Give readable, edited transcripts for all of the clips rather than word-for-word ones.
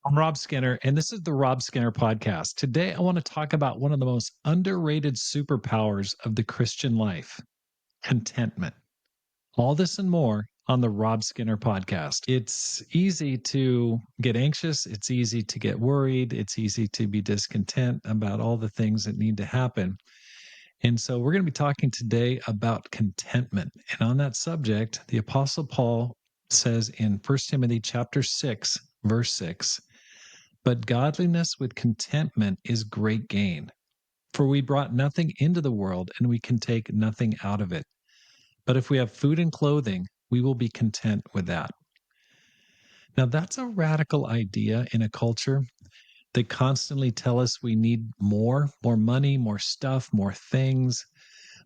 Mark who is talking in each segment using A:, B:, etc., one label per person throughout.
A: I'm Rob Skinner, and this is the Rob Skinner Podcast. Today, I want to talk about one of the most underrated superpowers of the Christian life: contentment. All this and more on the Rob Skinner Podcast. It's easy to get anxious, it's easy to get worried, it's easy to be discontent about all the things that need to happen. And so, we're going to be talking today about contentment. And on that subject, the Apostle Paul says in 1 Timothy chapter 6, verse 6, but godliness with contentment is great gain. For we brought nothing into the world, and we can take nothing out of it. But if we have food and clothing, we will be content with that. Now, that's a radical idea in a culture that constantly tell us we need more money, more stuff, more things,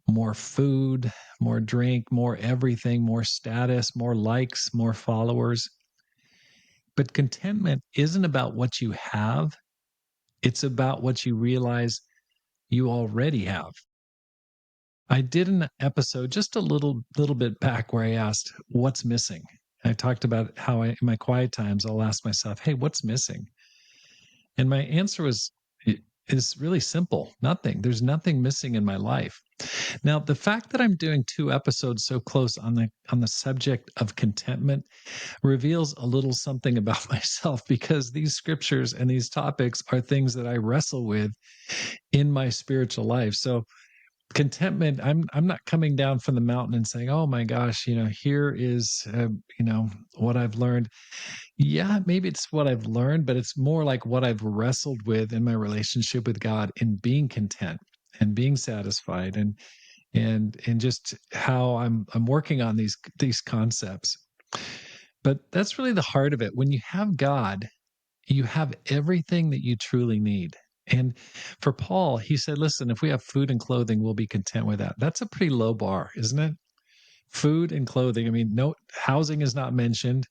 A: more food, more drink, more everything, more status, more likes, more followers. But contentment isn't about what you have. It's about what you realize you already have. I did an episode just a little bit back where I asked what's missing. I talked about how in my quiet times I'll ask myself, "Hey, what's missing?" And my answer is really simple. Nothing. There's nothing missing in my life. Now, the fact that I'm doing two episodes so close on the subject of contentment reveals a little something about myself, because these scriptures and these topics are things that I wrestle with in my spiritual life. So contentment, I'm not coming down from the mountain and saying, "Oh my gosh, here is what I've learned." Yeah, maybe it's what I've learned, but it's more like what I've wrestled with in my relationship with God, in being content and being satisfied, and just how I'm working on these concepts. But that's really the heart of it. When you have God, you have everything that you truly need. And for Paul, he said, "Listen, if we have food and clothing, we'll be content with that." That's a pretty low bar, isn't it? Food and clothing. I mean, no, housing is not mentioned,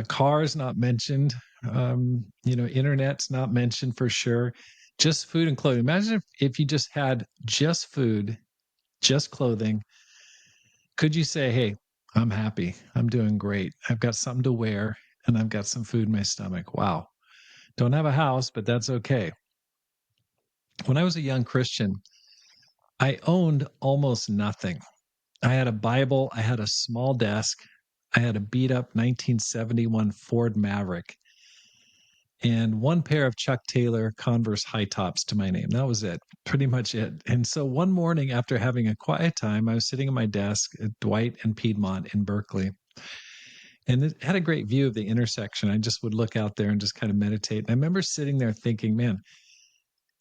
A: cars not mentioned, internet's not mentioned for sure. Just food and clothing. Imagine if you just had just food, just clothing. Could you say, "Hey, I'm happy. I'm doing great. I've got something to wear, and I've got some food in my stomach"? Wow. Don't have a house, but that's okay. When I was a young Christian, I owned almost nothing. I had a Bible, I had a small desk, I had a beat up 1971 Ford Maverick, and one pair of Chuck Taylor Converse high tops to my name. That was it, pretty much it. And so one morning, after having a quiet time, I was sitting at my desk at Dwight and Piedmont in Berkeley, and it had a great view of the intersection. I just would look out there and just kind of meditate. And I remember sitting there thinking, man,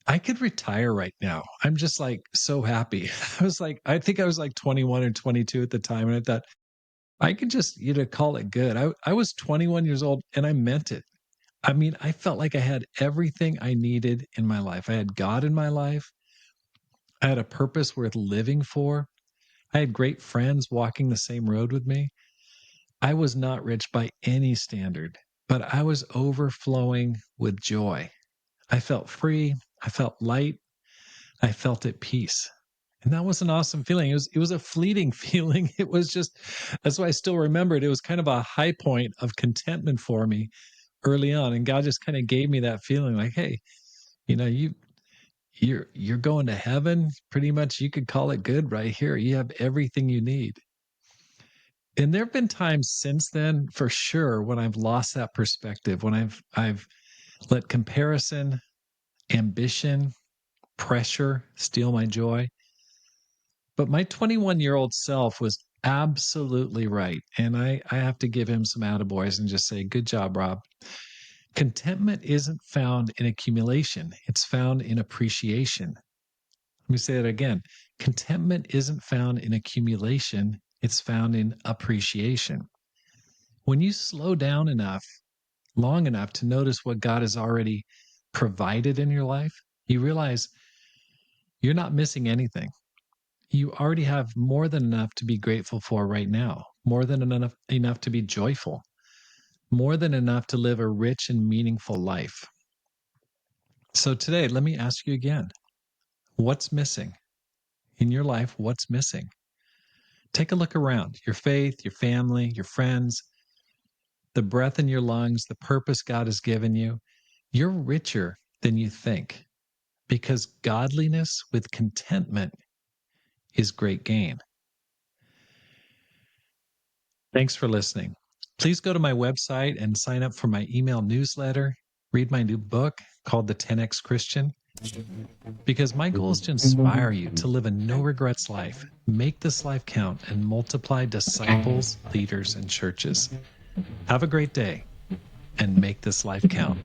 A: I could retire right now. I'm just like so happy. I think I was like 21 or 22 at the time. And I thought, I could just, call it good. I was 21 years old and I meant it. I mean, I felt like I had everything I needed in my life. I had God in my life. I had a purpose worth living for. I had great friends walking the same road with me. I was not rich by any standard, but I was overflowing with joy. I felt free. I felt light. I felt at peace. And that was an awesome feeling. It was a fleeting feeling. It was just, that's why I still remember it. It was kind of a high point of contentment for me early on. And God just kind of gave me that feeling like, "Hey, you know, you you're going to heaven. Pretty much you could call it good right here. You have everything you need." And there have been times since then, for sure, when I've lost that perspective, when I've let comparison, ambition, pressure steal my joy. But my 21-year-old self was absolutely right. And I have to give him some attaboys and just say, "Good job, Rob." Contentment isn't found in accumulation, it's found in appreciation. Let me say that again. Contentment isn't found in accumulation, it's found in appreciation. When you slow down enough, long enough to notice what God has already provided in your life, you realize you're not missing anything. You already have more than enough to be grateful for right now, more than enough to be joyful, more than enough to live a rich and meaningful life. So today, let me ask you again, what's missing in your life? What's missing? Take a look around your faith, your family, your friends. the breath in your lungs, the purpose God has given you, you're richer than you think because godliness with contentment is great gain. Thanks for listening. Please go to my website and sign up for my email newsletter. Read my new book called The 10X Christian, because my goal is to inspire you to live a no regrets life, make this life count, and multiply disciples, leaders, and churches. Have a great day and make this life count.